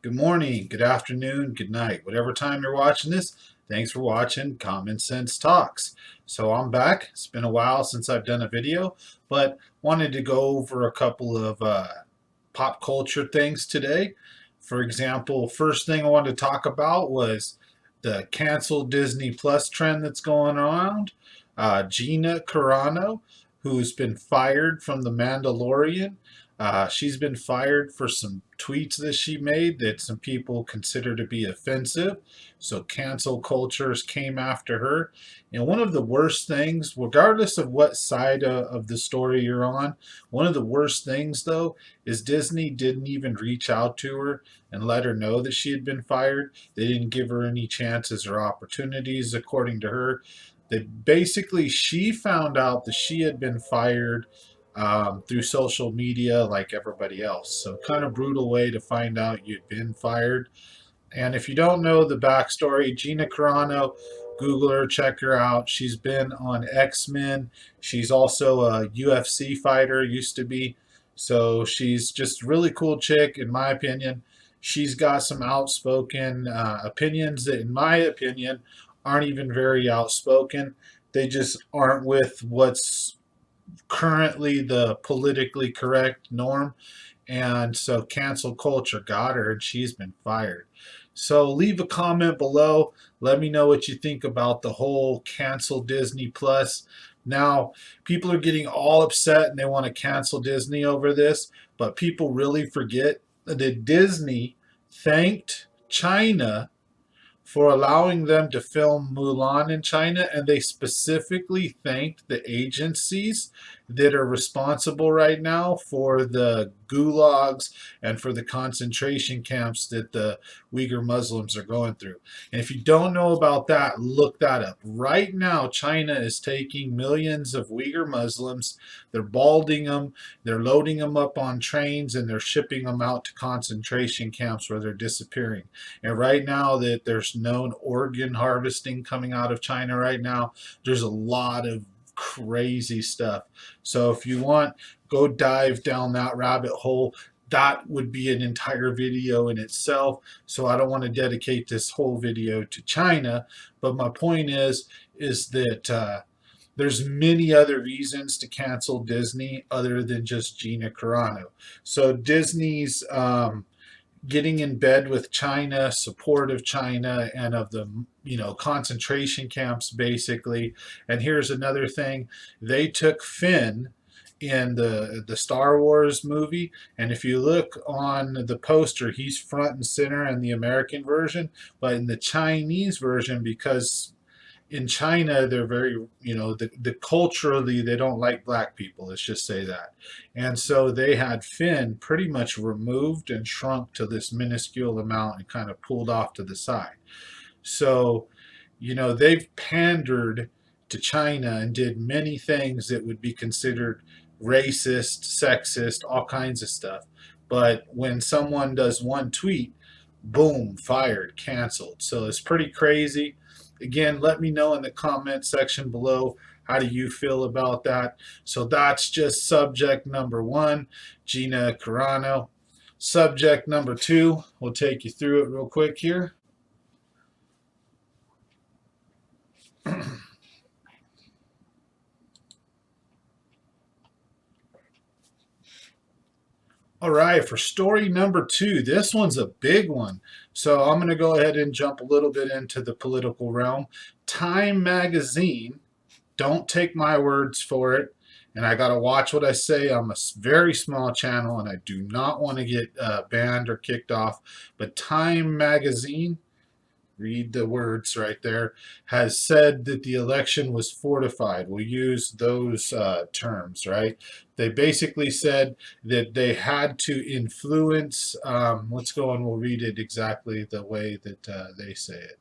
good morning, good afternoon, good night. Whatever time you're watching this, thanks for watching Common Sense Talks. So I'm back. It's been a while since I've done a video, but wanted to go over a couple of pop culture things today. For example, first thing I wanted to talk about was the canceled Disney Plus trend that's going around. Gina Carano, who's been fired from The Mandalorian, she's been fired for some tweets that she made that some people consider to be offensive. So cancel cultures came after her. And one of the worst things, regardless of what side of the story you're on, one of the worst things though is Disney didn't even reach out to her and let her know that she had been fired. They didn't give her any chances or opportunities, according to her. They basically, she found out that she had been fired through social media like everybody else. So, kind of brutal way to find out you'd been fired. And if you don't know the backstory, Gina Carano, Google her, check her out. She's been on X-Men. She's also a UFC fighter, used to be. So she's just a really cool chick, in my opinion. She's got some outspoken opinions that, in my opinion, aren't even very outspoken. They just aren't with what's currently the politically correct norm. And so cancel culture got her and she's been fired. So leave a comment below. Let me know what you think about the whole cancel Disney Plus. Now, people are getting all upset and they want to cancel Disney over this, but people really forget that Disney thanked China for allowing them to film Mulan in China, and they specifically thanked the agencies that are responsible right now for the gulags and for the concentration camps that the Uyghur Muslims are going through. And if you don't know about that, look that up. Right now, China is taking millions of Uyghur Muslims, they're balding them, they're loading them up on trains, and they're shipping them out to concentration camps where they're disappearing. And right now that there's known organ harvesting coming out of China right now, there's a lot of crazy stuff. So if you want, go dive down that rabbit hole. That would be an entire video in itself. So I don't want to dedicate this whole video to China, but my point is that there's many other reasons to cancel Disney other than just Gina Carano. So Disney's getting in bed with China, support of China and of the concentration camps basically. And here's another thing: they took Finn in the Star Wars movie, and if you look on the poster, he's front and center in the American version, but in the Chinese version, because in China, they're very, the culturally, they don't like black people. Let's just say that. And so they had Finn pretty much removed and shrunk to this minuscule amount and kind of pulled off to the side. So, they've pandered to China and did many things that would be considered racist, sexist, all kinds of stuff. But when someone does one tweet, boom, fired, canceled. So it's pretty crazy. Again, let me know in the comment section below, how do you feel about that? So that's just subject number one, Gina Carano. Subject number two, we'll take you through it real quick here. All right, for story number two, this one's a big one. So I'm going to go ahead and jump a little bit into the political realm. Time magazine, don't take my words for it. And I got to watch what I say. I'm a very small channel and I do not want to get banned or kicked off. But Time magazine, read the words right there, has said that the election was fortified. We'll use those terms, right? They basically said that they had to influence. Let's go and we'll read it exactly the way that they say it.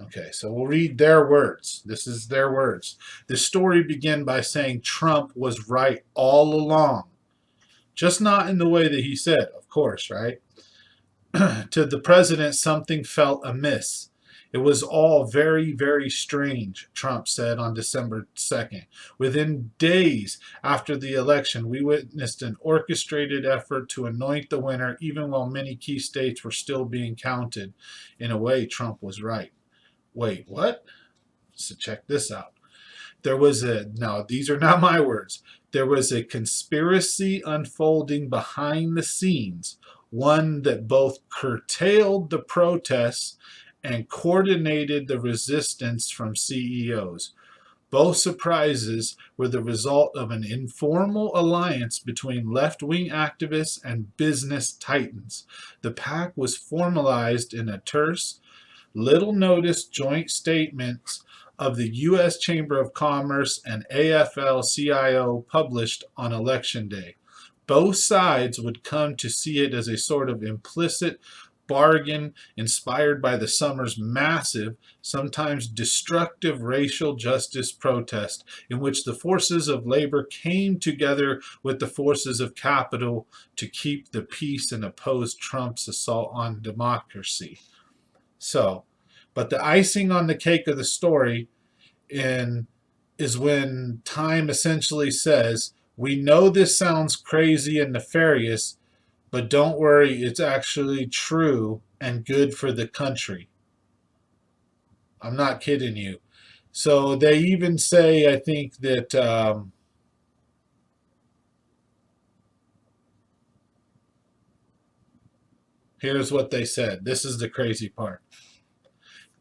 Okay, so we'll read their words. This is their words. The story began by saying Trump was right all along, just not in the way that he said, of course, right? To the president, something felt amiss. It was all very, very strange, Trump said on December 2nd. Within days after the election, we witnessed an orchestrated effort to anoint the winner, even while many key states were still being counted. In a way, Trump was right. Wait, what? So check this out. Now these are not my words. There was a conspiracy unfolding behind the scenes, one that both curtailed the protests and coordinated the resistance from CEOs. Both surprises were the result of an informal alliance between left-wing activists and business titans. The pact was formalized in a terse, little-noticed joint statement of the U.S. Chamber of Commerce and AFL-CIO published on Election Day. Both sides would come to see it as a sort of implicit bargain inspired by the summer's massive, sometimes destructive racial justice protest, in which the forces of labor came together with the forces of capital to keep the peace and oppose Trump's assault on democracy. But the icing on the cake of the story is when Time essentially says, we know this sounds crazy and nefarious, but don't worry, it's actually true and good for the country. I'm not kidding you. So they even say, I think that here's what they said. This is the crazy part.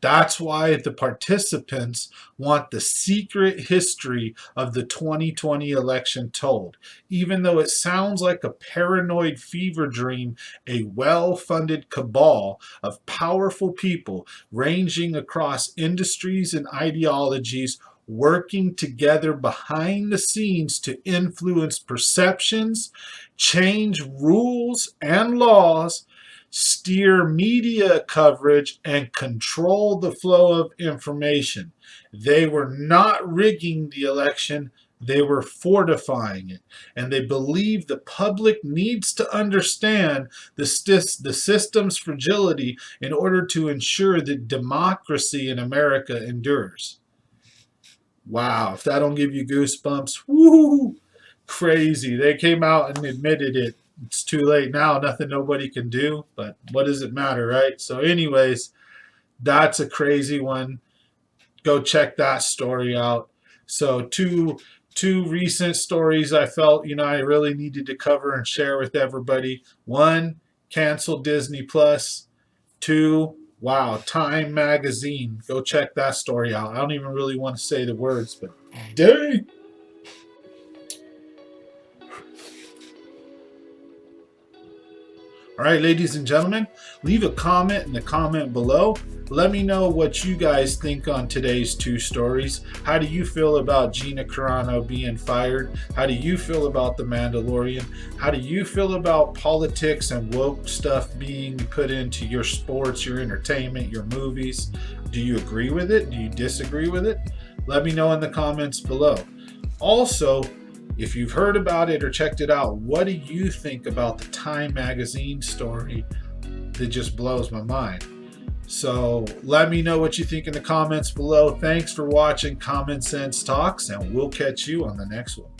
That's why the participants want the secret history of the 2020 election told. Even though it sounds like a paranoid fever dream, a well-funded cabal of powerful people ranging across industries and ideologies working together behind the scenes to influence perceptions, change rules and laws, steer media coverage, and control the flow of information. They were not rigging the election, they were fortifying it. And they believe the public needs to understand the system's fragility in order to ensure that democracy in America endures. Wow, if that don't give you goosebumps, woo, crazy. They came out and admitted it. It's too late now. Nothing nobody can do, but what does it matter, right? So anyways, that's a crazy one. Go check that story out. So two recent stories I felt, I really needed to cover and share with everybody. One, cancel Disney Plus. Two, wow, Time magazine. Go check that story out. I don't even really want to say the words, but dang. All right, ladies and gentlemen, leave a comment in the comment below. Let me know what you guys think on today's two stories. How do you feel about Gina Carano being fired? How do you feel about The Mandalorian? How do you feel about politics and woke stuff being put into your sports, your entertainment, your movies? Do you agree with it? Do you disagree with it? Let me know in the comments below. Also, if you've heard about it or checked it out, what do you think about the Time magazine story that just blows my mind? So let me know what you think in the comments below. Thanks for watching Common Sense Talks, and we'll catch you on the next one.